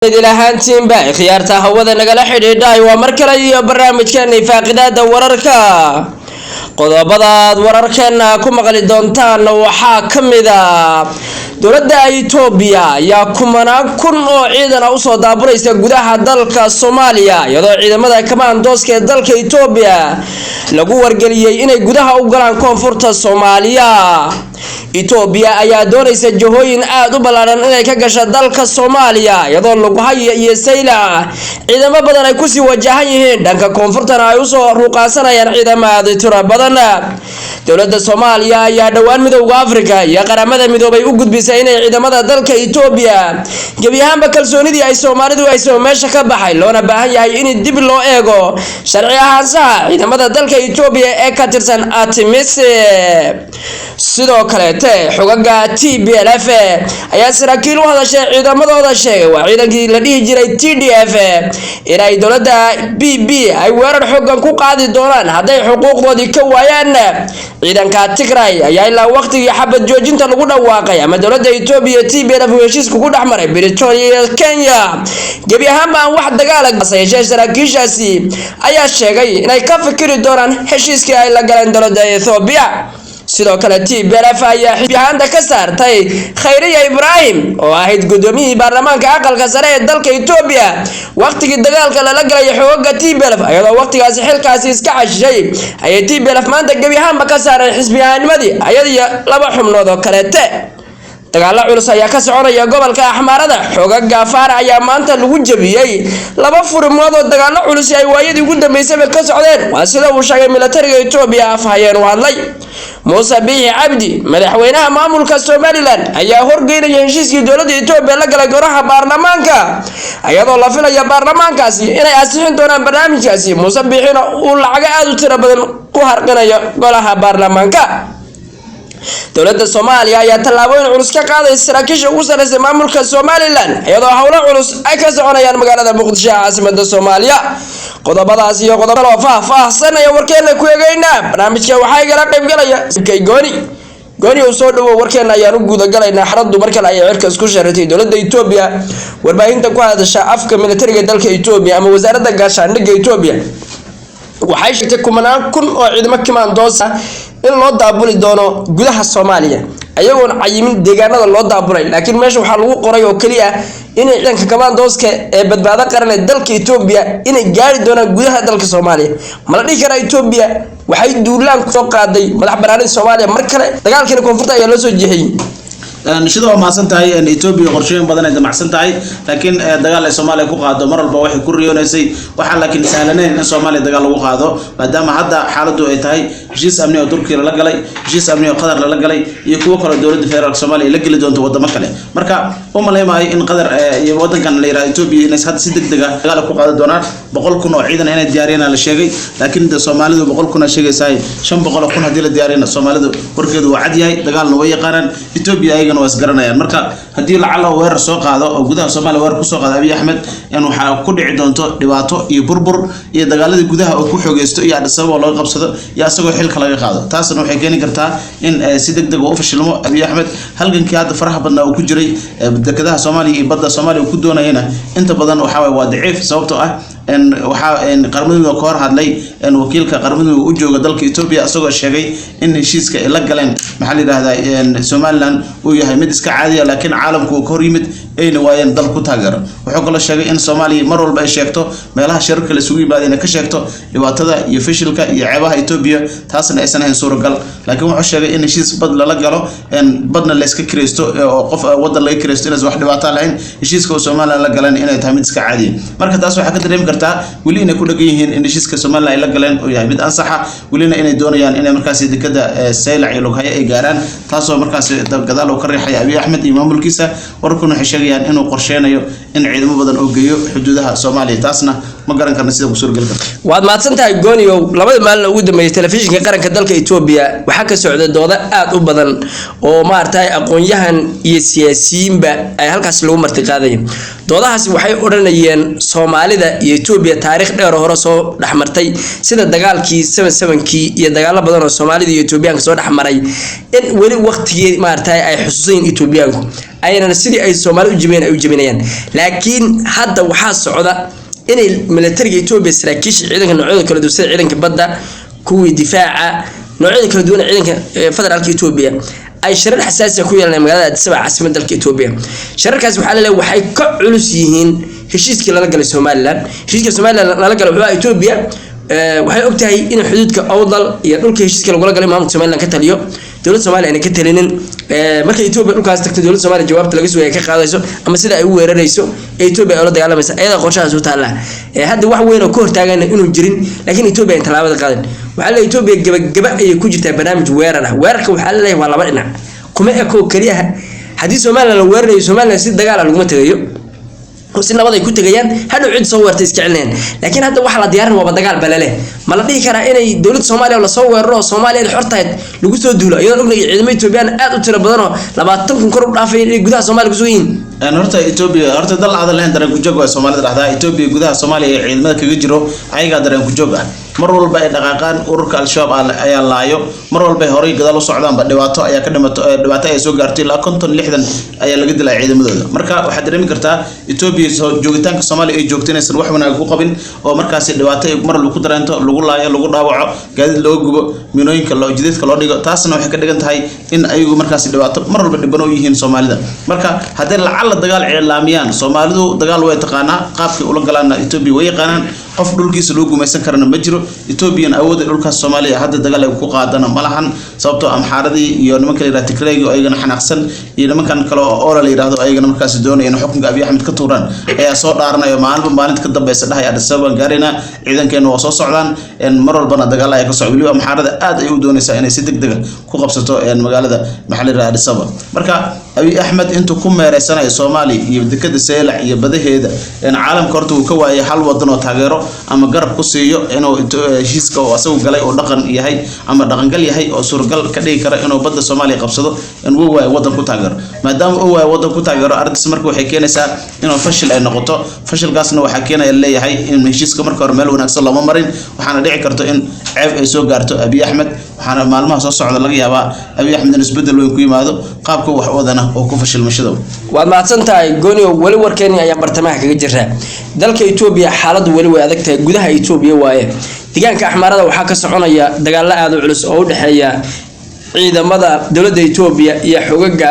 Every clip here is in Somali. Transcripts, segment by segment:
ilahantiin baa khiyaarta hawada nagala xidhiidhay waa markale iyo barnaamijkeena faaqidaada wararka qodobada wararkeena ku maqli doontaan waxaa kamida dowladda Itoobiya ayaa kumanaan kun oo ciidan u soo daaburaysa gudaha dalka Soomaaliya iyadoo ciidamada commandoska ee dalka Itoobiya lagu wargeliyay inay gudaha u galaan koonfurta Soomaaliya. Itoobiya ayaa doonaysa jihooyin aad u ballaaran inay ka gasho dalka Soomaaliya iyadoo lagu hayo iyo sayla ciidamo badan ay ku sii wajahan yihiin dhanka koonfurtana ay u soo ruqaasanayaan ciidamada tiro badan. dowladda Soomaaliya ayaa dhawaan midowga Afrika iyo qaramada midoobay u gudbisay inay ciidamada dalka Itoobiya gabi ahaanba kalsoonidii ay Soomaalidu ay soo meesha ka baxay loona baahan yahay in dib loo eego sharci ahaanshaha ciidamada dalka Itoobiya ee ka tirsan ATMIS. sidoo kale xogaga TPLF ayaa saraakiil u hadashay ciidamadooda sheegay waa ciidankii la dhihi jiray TDF inay dowladda BB ay weerar xooggan ku qaadi doonaan hadday xuquuqdoodii ka waayaan. ciidanka Tigray ayaa ilaa waqtigii xabad joojinta lagu dhawaaqay ama dowladda Itoobiya TPLF heshiis ku dhaxmaray Pretoria iyo Kenya gabi ahaanba aan wax dagaal ah yeeshay. saraakiishaasi ayaa sheegay inay ka fikiri doonaan heshiiskii ay la galeen dowladda Itoobiya. sidoo kale TPLF ayaa xibyaanta ka saartay Khayriya Ibrahim oo ahayd gudoomiyihii baarlamaanka aqalka sare ee dalka Itoobiya waqtigii dagaalka la galay xoogga TPLF ayadoo waqtigaas xilkaasi iska cashay ayay TPLF maanta gabi ahaanba ka saaray xisbiyaanimadii ayadiyo laba xubnood oo kale. dagaalo culus ayaa ka soconaya gobolka Axmaarada xoogga Faar ayaa maanta lagu jabiyay laba furmood oo dagaalo culus ay waayadii ugu dambeysay ka socdeen waa sida uu sheegay militariga Itoobiya afhayeen u hadlay. Muuse Biixi Cabdi madaxweynaha maamulka Somaliland ayaa horgeynaya heshiiskii dowladda Itoobiya la galay golaha baarlamaanka ayadoo la filayo baarlamaankaasi inay ansixin doonaan barnaamijkaasi. Muuse Biixina uu lacag aad u tiro badan ku harqinayo golaha baarlamaanka. dowladda Soomaaliya ayaa tallaabooyin culus ka qaaday saraakiisha ugu sareysa maamulka Somaliland iyadoo hawlo culus ay ka soconayaan magaalada Muqdisho caasimadda Soomaaliya. qodobadaas iyo qodobo kale oo faahfaahsan ayaa warkeena ku eegaynaa. barnaamijka waxaa igala qayb galaya gooni oo soo dhawo warkeena ayaan u guud galaynaa. xaradu markale ay cirka isku sharatay dowladda Itoobiya warbaahinta ku hadasha afka militariga dalka Itoobiya ama wasaaradda gaashaandhigga Itoobiya waxay sheegtay kumanaan kun oo ciidamo commandos in loo daabuli doono gudaha Soomaaliya ayagoon cayimin deegaanada loo daabulay laakiin meesha waxa lagu qoray oo kaliya in ciidanka commandoska ee badbaado qaran ee dalka Itoobiya inay gaari doonaan gudaha dalka Soomaaliya. ma la dhihi karaa Itoobiya waxay duulaan ku soo qaaday madax banaanida Soomaaliya mar kale dagaalkii koonfurta ayaa loo soo jeexiyay. sidoo ma santahay in Itoobiya qorshooyin badan ay damacsan tahay laakiin dagaal ay Soomaaliya ku qaado mar walba waxay ku riyoonaysay waxa laakiin sahlaneen in Soomaaliya dagaal lagu qaado maadaama hadda xaaladdu ay tahay heshiis amni oo Turkiga la galay heshiis amni oo Qatar la galay iyo kuwa kale dowladda federaalka Soomaaliya la gali doonto wadamo kale. marka oo maleemahay in Qatar iyo wadankan la yiraahdo Itoobiya inay hadda si degdeg ah dagaal ku qaado doonaan 100 kun oo ciidan inay diyaariyaan la sheegay laakiin Soomaalidu 100 kun ay sheegaysaa 500 kun hadii la diyaariyana Soomaalidu warkeedu waa cad yahay dagaalna way yaqaanaan Itoobiya ayagana was garanayaan. marka hadii lacala weerar soo qaado oo gudaha Soomaaliya weerar ku soo qaado Abiy Ahmed in waxa ku dhici doonto dhibaato iyo burbur iyo dagaaladii gudaha oo ku xoogeysto iyo adasaba loo qabsado iyo asagoo xilka laga qaado. taasna waxay keeni kartaa in si degdeg ah u fashilmo Abiy Ahmed halgankii hadda faraha badnaa uu ku jiray dekedaha Soomaaliya iyo badda Soomaaliya uu ku doonayna inta badan waxa waa daciif sababtoo ah in waxa qaramada ka hor hadlay in wakiilka qaramada u jooga dalka Itoobiya asagoo sheegay in heshiiska ay la galeen maxaa la yiraahdaa Somaliland uu yahay mid iska caadi ah laakiin caalamku ka hor yimid ayna waayeen dal ku taageero. wuxuu kale sheegay in Soomaaliya mar walba ay sheegto meelaha shirka la isugu yimaadeen ka sheegto dhibaatada iyo fashilka iyo ceebaha Itoobiya taasna aysan ahayn suuragal laakiin wuxuu sheegay in heshiis bad la galo in badna la iska kireysto oo qof wadan laga kireysto in wax dhibaato lahayn heshiiska Soomaaliland la galeen inay tahay mid iska caadi ah. marka taas waxa ka dareemi kartaa wali inay ku dhagan yihiin in heshiiska Soomaaliland ay la galeen oo yahay mid ansaxa walina inay doonayaan inay markaas dekada saylac iyo lughay ay gaaraan taasoo markaas gadaal ka riixay Abiy Ahmed iyo maamulkiisa. warkuna waxay sheegayaan inuu qorsheynayo in ciidamo badan oo geeyo xuduudaha Soomaaliya taasna ma garan karna sida ku suurgal karto. waad maadsantahay gooniyow labada maalin ugu dambeeyay telefishinka qaranka dalka Itoobiya waxa ka socda dooda aad u badan oo maartay aqoon-yahan iyo siyaasiyiinba ay halkaas lagu marti qaadayeen doodahaasi waxay oranayeen Soomaalida iyo Itoobiya taariikh dheer hore soo dhaxmartay sida dagaalkii 77kii iyo dagaalo badan oo Soomaalida iyo Itoobiyaanka soo dhaxmaray in wali waqtigii maartay ay xusuusin Itoobiyaanku ayna sidii ay Soomaalidu u jibinayaan laakiin hadda waxa socda inay militariga Itoobiya saraakiisha ciidanka noocyada kala duwan sida ciidanka badda kuwii difaaca noocyada kala duwan ciidanka federaalka Itoobiya ay sharar xasaasi ah ku yeelanayaan magaalada Addis Ababa caasimadda dalka Itoobiya shararkaas waxa la leeyahay waxay ka culus yihiin heshiiskii lala galay Soomaaliland heshiiska Soomaaliland lala galay waxa Itoobiya waxay ogtahay in xuduudka awdal iyo dhulka heshiiska lagu galay maamulka Soomaaliland ka taliyo dawladda Soomaaliya ay ka talinin markay Itoobiya dhulkaas tagtay dawladda Soomaaliya jawaabta laga soo ka qaadayso ama sida ay u weerarayso Itoobiya oo la dagaalamaysa ayada qorshahaas u taala hadda wax weyn oo ka hortaagan inuu jirin laakiin Itoobiya inta laabada qaadan waxa la Itoobiya gabagaba ay ku jirtaa barnaamij weerar ah weerarka waxa la leeyahay waa laba dhinac kuma eko kaliya hadii Soomaaliland la weerarayo Soomaaliland si dagaal lagu tagayo si nabad ay ku tagayaan hadda cid soo weertay iska celinayaan laakiin hadda waxa la diyaarin waa dagaal balale ma la dhihi karaa inay dawladda Soomaaliya la soo weeraro Soomaaliya xortayd lagu soo duulo iyadoo ognahay ciidamada Itoobiyan aad u tiro badan oo 20 kun kor u dhaafay inay gudaha Soomaaliya ku soo yihiin horta Itoobiya horta dal aad lahayn dareen ku joog waa Soomaalida raxdaa Itoobiya gudaha Soomaaliya ee ciidamada kaga jiro ayaga dareen ku joog ah mar walba ay dhaqaaqaan ururka al-shabaab ayaa laayo mar walba ay horay gadaal u socdaan ba dhibaato ayaa ka dhimato dhibaato ay soo gaartay ilaa 50-60 ayaa laga dilay ciidamadooda marka waxa dareemi kartaa Itoobiya joogitaanka Soomaaliya ay joogtinaysan wax wanaag ku qabin oo markaas dhibaato ay mar walba ku dareento lagu laayo lagu dhaawaco gaadiid loo gubo minooyinka loo jidadka loo dhigo taasna waxay ka dhigan tahay in ayagu markaas dhibaato mar walba dhibano u yihiin Soomaalida marka hadii la dagaal ciilaamiyaan Soomaalidu dagaal way taqaana qaabkii ula galaan Itoobiya way yaqaanaan qof dhulkiisa loo gumaysan karana ma jiro Itoobiyan awood dhulka Soomaaliya hadda dagaal ay ku qaadana malahan sababtoo amxaaradii iyo nimanka la Tigreey ayagana xanaaqsan iyo nimankan kale oo la yiraahdo ayagana markaas doonayeen xukunka Abiy Ahmed ka tuuran ayaa soo dhaaranayo maalinta ka dambaysa dhahay Addis Ababa gaarina ciidankeena oo soo socdaan in mar walbana dagaal ay ka socdo waliba amxaarada aad ay u doonaysaa inay si degdeg ah ku qabsato magaalada maxalliga Addis Ababa marka Abiy Ahmed intuu ku meereysanayo Soomaaliya iyo dekada Seylac iyo badaheeda in caalamka horta uu ka waayay hal wadan oo taageero ama garab ku siiyo inuu heshiiska oo asagu galay oo dhaqan yahay ama dhaqan gal yahay oo suurgal ka dhigi kara inuu badda Soomaaliya qabsado in uu waay wadan ku taageero maadaama uu waay wadan ku taageero arrintaas markii waxay keenaysaa inuu fashil ay noqoto fashilkaasna waxa keenaya leeyahay in heshiiska marka hore meel wanaagsan lama marin waxaana dhici karto in ceeb ay soo gaarto Abiy Ahmed waxaana maalmaha soo socda laga yaabaa Abiy Ahmed in isbedel weyn ku yimaado qaabka wax wadana oo ku fashilmashado waad maadsantahay gooniyow wali warkeeni ayaa bartamaha kaga jira dalka Itoobiya xaaladdu wali way adag tahay gudaha Itoobiya waaye deegaanka Axmaarada waxa ka soconaya dagaal aad u culus oo u dhaxeeya ciidamada dawladda Itoobiya iyo xogaga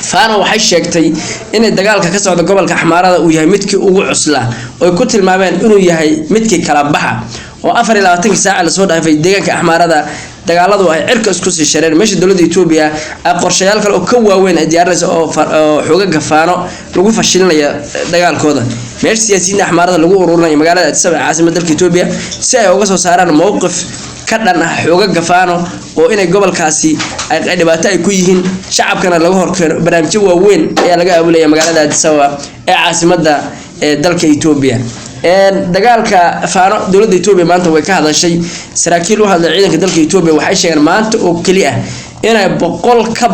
Faano waxay sheegtay in dagaalka ka socda gobolka Axmaarada uu yahay midkii ugu cuslaa oo ku tilmaameen inuu yahay midkii kala baxa oo 24 saac la soo dhaafay deegaanka Axmaarada dagaaladu ay cirka isku sii shareen meesha dawladda Itoobiya ay qorshayaal kale oo ka waaweyn ay diyaarinayso oo xogaga Faano lagu fashilinayo dagaalkooda meesha siyaasiyiinta Axmaarada lagu ururinayo magaalada Addis Ababa caasimadda dalka Itoobiya si ay uga soo saaraan mowqif ka dhan ah xogaga Faano oo inay gobolkaasi ay dhibaato ay ku yihiin shacabkana laga horkeeno barnaamijyo waaweyn ayaa laga abuulaya magaalada Addis Ababa ee caasimadda dalka Itoobiya dagaalka Faano dawladda Itoobiya maanta way ka hadashay saraakiil u hadlay ciidanka dalka Itoobiya waxay sheegeen maanta oo kaliya inay 100 ka